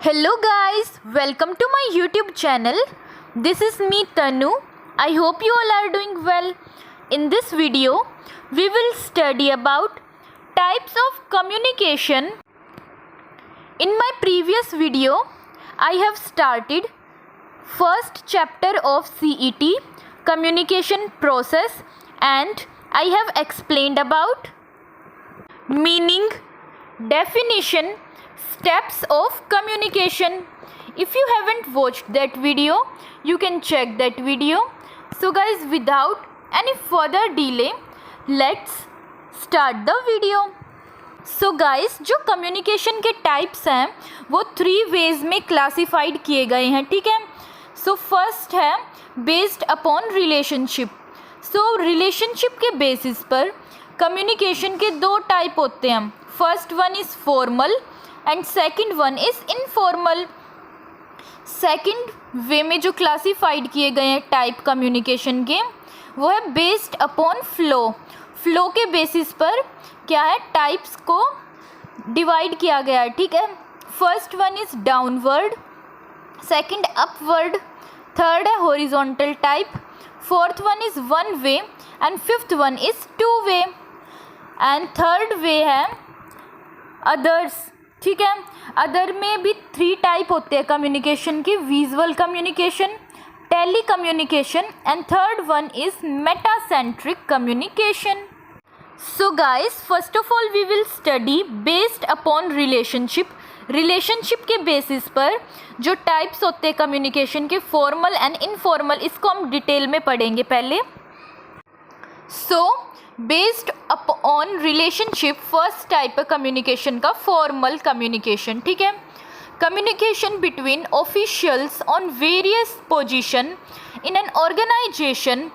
Hello guys, welcome to my YouTube channel. This is me Tanu. I hope you all are doing well. In this video, we will study about types of communication. In my previous video, I have started first chapter of CET, communication process, and I have explained about meaning, definition, steps of communication. If you haven't watched that video, you can check that video. So guys, without any further delay, let's start the video. So guys, जो communication के types हैं वो 3 veg में classified किए गए हैं, ठीक है. सो फर्स्ट है बेस्ड अपॉन रिलेशनशिप. सो रिलेशनशिप के बेसिस पर कम्युनिकेशन के 2 टाइप होते हैं. First one is formal and second one is informal. Second वे में जो क्लासिफाइड किए गए हैं टाइप कम्युनिकेशन के वो है बेस्ड अपॉन फ्लो. फ्लो के बेसिस पर क्या है, टाइप्स को डिवाइड किया गया है, ठीक है. First one is downward, second upward, third है horizontal type, fourth one is one way and fifth one is 2 way and third way है अदर्स, ठीक है. अदर में भी 3 टाइप होते हैं कम्युनिकेशन की, visual communication, telecommunication and third one is metacentric communication. So guys, first of all we will study based upon relationship. Relationship के basis पर जो टाइप्स होते हैं कम्युनिकेशन के, फॉर्मल एंड इनफॉर्मल, इसको हम डिटेल में पढ़ेंगे पहले. So based upon relationship first type है कम्युनिकेशन का फॉर्मल कम्युनिकेशन, ठीक है. Communication between officials on various position in an organisation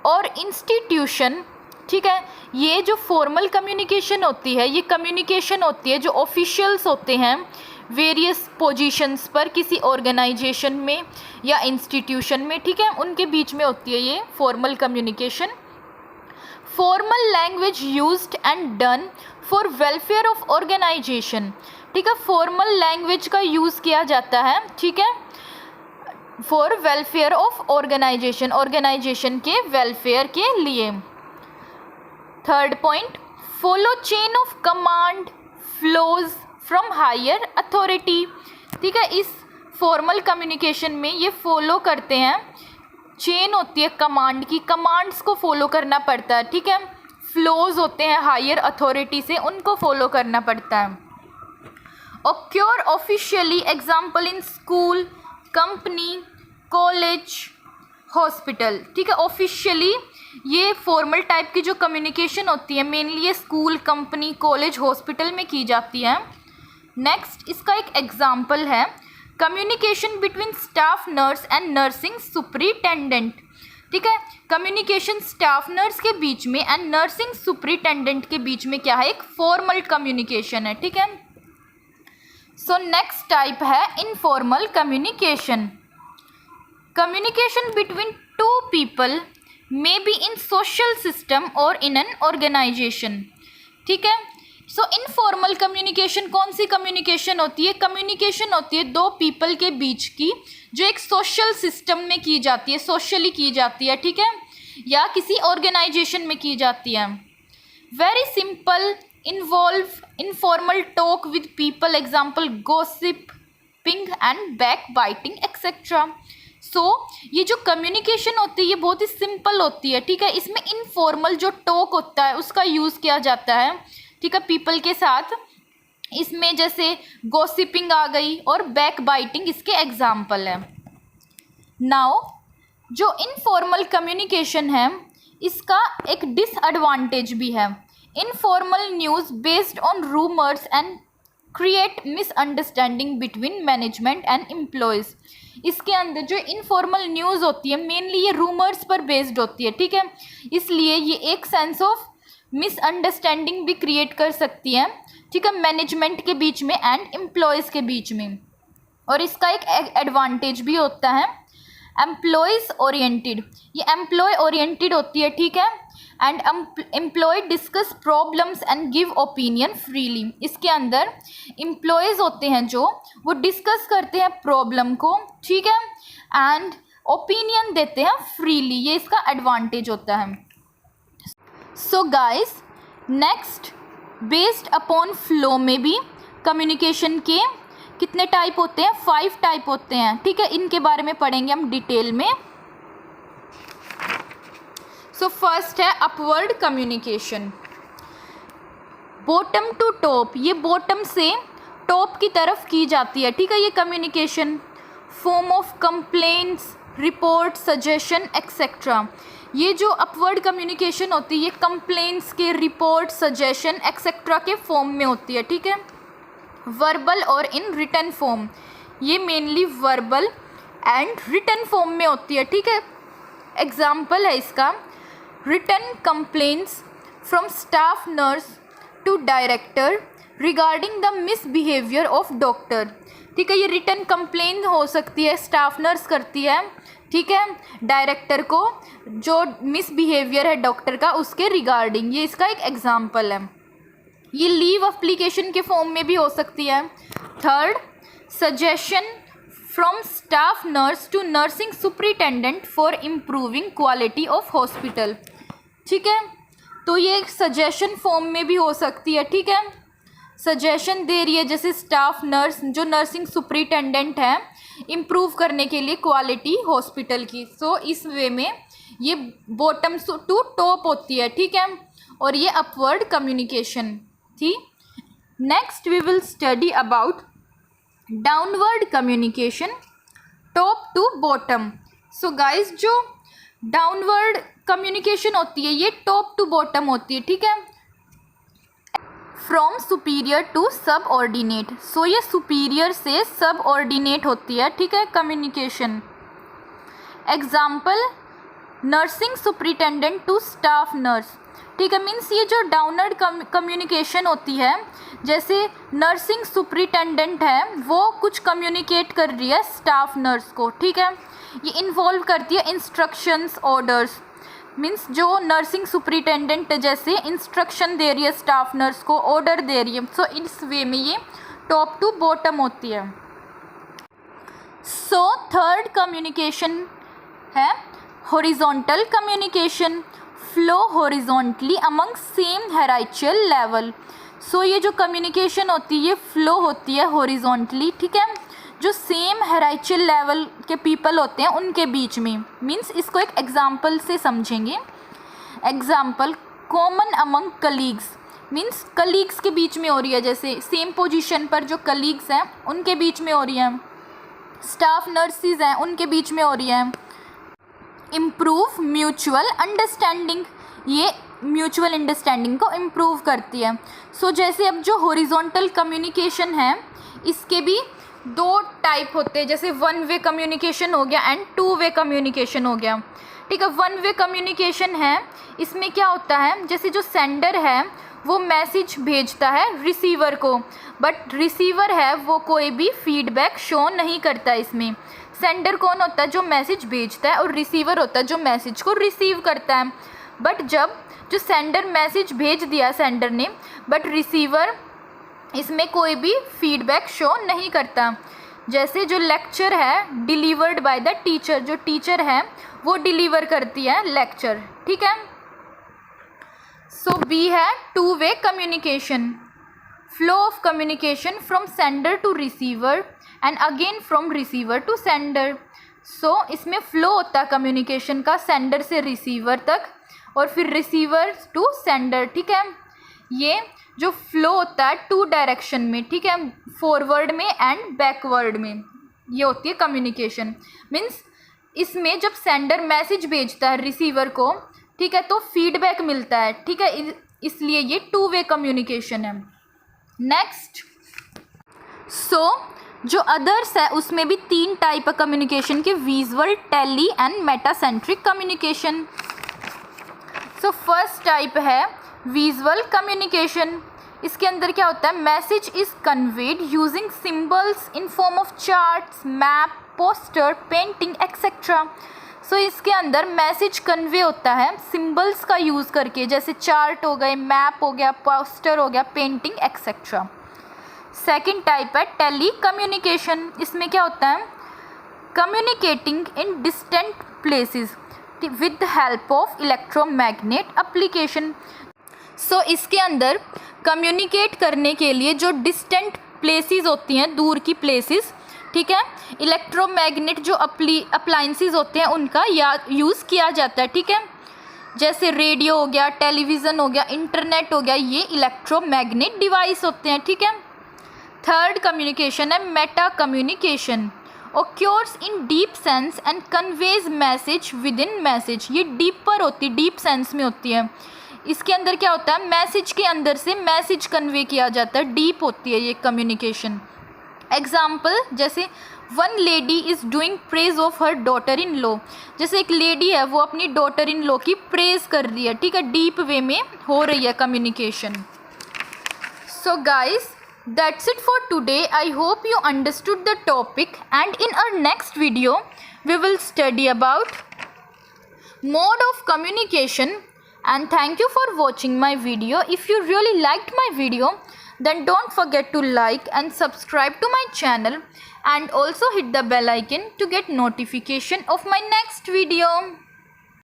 और इंस्टीट्यूशन, ठीक है. ये जो फॉर्मल कम्युनिकेशन होती है, ये कम्युनिकेशन होती है जो ऑफिशियल्स होते हैं वेरियस पोजीशंस पर किसी ऑर्गेनाइजेशन में या इंस्टीट्यूशन में, ठीक है, उनके बीच में होती है ये formal communication. Formal language used and done for welfare of organisation, ठीक है. फॉर्मल लैंग्वेज का यूज़ किया जाता है, ठीक है, for welfare of organisation, organisation के वेलफेयर के लिए. Third point, follow chain of command flows from higher authority, ठीक है. इस फॉर्मल कम्युनिकेशन में ये फॉलो करते हैं, चेन होती है कमांड की, कमांड्स को फॉलो करना पड़ता है, ठीक है. फ्लोज होते हैं हायर अथॉरिटी से, उनको फॉलो करना पड़ता है. Occur officially, example in school, company, college, hospital, ठीक है. ऑफिशियली ये फॉर्मल टाइप की जो कम्युनिकेशन होती है मेनली ये स्कूल, कंपनी, कॉलेज, हॉस्पिटल में की जाती है. नेक्स्ट इसका एक एग्जाम्पल है communication between staff nurse and nursing superintendent, ठीक है. कम्युनिकेशन स्टाफ नर्स के बीच में एंड नर्सिंग सुपरिटेंडेंट के बीच में क्या है, एक फॉर्मल कम्युनिकेशन है, ठीक है. सो नेक्स्ट टाइप है informal communication. Communication between 2 people may be in social system और इन एन ऑर्गेनाइजेशन, ठीक है. सो इनफॉर्मल कम्युनिकेशन कौन सी कम्युनिकेशन होती है, कम्युनिकेशन होती है 2 पीपल के बीच की जो एक सोशल सिस्टम में की जाती है, सोशली की जाती है, ठीक है, या किसी ऑर्गेनाइजेशन में की जाती है. Very simple involve informal talk with people, example gossiping and backbiting etcetera. So ये जो कम्युनिकेशन होती है ये बहुत ही सिंपल होती है, ठीक है. इसमें इनफॉर्मल जो टॉक होता है उसका यूज़ किया जाता है, ठीक है, पीपल के साथ. इसमें जैसे गॉसिपिंग आ गई और बैक बाइटिंग इसके एग्जाम्पल है. नाउ जो इनफॉर्मल कम्युनिकेशन है इसका एक डिसएडवांटेज भी है. Informal news based on rumours and create misunderstanding between management and employees. इसके अंदर जो इनफॉर्मल न्यूज़ होती है मेनली ये रूमर्स पर बेस्ड होती है, ठीक है. इसलिए ये एक सेंस ऑफ मिसअंडरस्टैंडिंग भी क्रिएट कर सकती है, ठीक है, मैनेजमेंट के बीच में एंड एम्प्लॉयज़ के बीच में. और इसका एक एडवांटेज भी होता है एम्प्लॉयज़ ओरिएंटेड. ये एम्प्लॉय ओरिएंटेड होती है, ठीक है. And employee discuss problems and give opinion freely. इसके अंदर एम्प्लॉयज़ होते हैं जो वो डिस्कस करते हैं प्रॉब्लम को, ठीक है, एंड ओपिनियन देते हैं फ्रीली, ये इसका एडवांटेज होता है। So guys, next, based upon flow में भी कम्युनिकेशन के कितने टाइप होते हैं? 5 टाइप होते हैं, ठीक है, इनके बारे में पढ़ेंगे हम डिटेल में। सो फर्स्ट है upward communication, bottom to top, ये बॉटम से टॉप की तरफ की जाती है, ठीक है, ये communication. Form of complaints, report, suggestion etcetera, ये जो अपवर्ड कम्युनिकेशन होती है ये कंप्लेंट्स के, रिपोर्ट, सजेशन एक्सेट्रा के फॉर्म में होती है, ठीक है। वर्बल और इन रिटन फॉर्म, ये mainly verbal and written form में होती है, ठीक है। एग्जाम्पल है इसका, written complaints from staff nurse to director regarding the misbehaviour of doctor, ठीक है, ये रिटन कंप्लेंट हो सकती है, स्टाफ नर्स करती है, ठीक है, डायरेक्टर को जो मिसबिहेवियर है डॉक्टर का उसके रिगार्डिंग, ये इसका एक एग्जाम्पल है। ये लीव एप्लीकेशन के फॉर्म में भी हो सकती है। Third, suggestion from staff nurse to nursing superintendent for improving quality of hospital, ठीक है, तो ये सजेशन फॉर्म में भी हो सकती है, ठीक है, सजेशन दे रही है जैसे स्टाफ नर्स जो नर्सिंग सुपरिटेंडेंट है इम्प्रूव करने के लिए क्वालिटी हॉस्पिटल की। सो इस वे में ये बॉटम टू टॉप होती है, ठीक है, और ये अपवर्ड कम्युनिकेशन थी। Next we will study about downward communication, top to bottom. So guys, जो डाउनवर्ड कम्युनिकेशन होती है ये टॉप टू बॉटम होती है, ठीक है, from superior to subordinate, so ये सुपीरियर से सब ऑर्डिनेट होती है, ठीक है, communication. Example, nursing superintendent to staff nurse, ठीक है, मीन्स ये जो डाउनवर्ड कम्युनिकेशन होती है, जैसे नर्सिंग सुपरिटेंडेंट है वो कुछ कम्युनिकेट कर रही है स्टाफ नर्स को, ठीक है, ये इन्वॉल्व करती है इंस्ट्रक्शंस, ऑर्डर्स, मीन्स जो नर्सिंग सुपरिटेंडेंट जैसे इंस्ट्रक्शन दे रही है स्टाफ नर्स को, ऑर्डर दे रही है, सो इस वे में ये टॉप टू बॉटम होती है। सो थर्ड कम्युनिकेशन है horizontal communication, flow horizontally among same hierarchical level, so ये जो कम्युनिकेशन होती है ये फ्लो होती है हॉरिजॉन्टली, ठीक है, जो सेम हायरार्चिकल लेवल के पीपल होते हैं उनके बीच में, मीन्स इसको एक एग्जाम्पल से समझेंगे। Example, common among colleagues, means colleagues के बीच में हो रही है, जैसे सेम पोजीशन पर जो कलीग्स हैं उनके बीच में हो रही है, स्टाफ नर्सिस हैं उनके बीच में हो रही है। इम्प्रूव म्यूचुअल अंडरस्टैंडिंग, ये म्यूचुअल अंडरस्टैंडिंग को इम्प्रूव करती है। सो जैसे अब जो हॉरिजॉन्टल कम्युनिकेशन है इसके भी 2 टाइप होते हैं, जैसे 1 वे कम्युनिकेशन हो गया एंड 2 वे कम्युनिकेशन हो गया, ठीक है। 1 वे कम्युनिकेशन है, इसमें क्या होता है, जैसे जो सेंडर है वो मैसेज भेजता है रिसीवर को, बट रिसीवर है वो कोई भी फीडबैक शो नहीं करता। इसमें सेंडर कौन होता है, जो मैसेज भेजता है, और रिसीवर होता है जो मैसेज को रिसीव करता है। बट जब जो सेंडर मैसेज भेज दिया सेंडर ने, बट रिसीवर इसमें कोई भी फीडबैक शो नहीं करता, जैसे जो लेक्चर है डिलीवर्ड बाय द टीचर, जो टीचर है वो डिलीवर करती है लेक्चर, ठीक है। सो बी है 2 way communication, flow of communication from sender to receiver and again from receiver to sender. So इसमें फ्लो होता है कम्युनिकेशन का सेंडर से रिसीवर तक और फिर रिसीवर टू सेंडर, ठीक है। ये जो फ्लो होता है 2 डायरेक्शन में, ठीक है, फॉरवर्ड में एंड बैकवर्ड में, ये होती है कम्युनिकेशन। मीन्स इसमें जब सेंडर मैसेज भेजता है रिसीवर को, ठीक है, तो फीडबैक मिलता है, ठीक है, इसलिए ये 2 वे कम्युनिकेशन है। नेक्स्ट, सो जो अदर्स है उसमें भी 3 टाइप है कम्युनिकेशन के, visual, tele and metacentric communication. So first type है विजुअल कम्युनिकेशन। इसके अंदर क्या होता है, message is conveyed using symbols in form of charts, map, poster, painting etcetera. So इसके अंदर मैसेज कन्वे होता है सिंबल्स का यूज़ करके, जैसे चार्ट हो गए, मैप हो गया, पोस्टर हो गया, पेंटिंग एक्सेट्रा। सेकेंड टाइप है टेली कम्युनिकेशन। इसमें क्या होता है, communicating in distant places with the help of electromagnet application. So इसके अंदर कम्युनिकेट करने के लिए जो डिस्टेंट प्लेसेस होती हैं, दूर की प्लेसेस, ठीक है, इलेक्ट्रोमैग्नेट जो अप्लाइंसेस होते हैं उनका यूज़ किया जाता है, ठीक है। जैसे रेडियो हो गया, टेलीविज़न हो गया, इंटरनेट हो गया, ये इलेक्ट्रोमैग्नेट डिवाइस होते हैं, ठीक है। थर्ड कम्युनिकेशन है meta communication. Occurs in deep sense and conveys message within message. ये डीपर होती है, डीप सेंस में होती है। इसके अंदर क्या होता है, मैसेज के अंदर से मैसेज कन्वे किया जाता है, डीप होती है ये कम्युनिकेशन। एग्जाम्पल, जैसे one lady is doing praise of her daughter in law. जैसे एक लेडी है वो अपनी डॉटर इन लॉ की प्रेज कर रही है, ठीक है, डीप वे में हो रही है communication. So guys, that's it for today. I hope you understood the topic, and in our next video we will study about mode of communication. And thank you for watching my video. If you really liked my video, then don't forget to like and subscribe to my channel, and also hit the bell icon to get notification of my next video.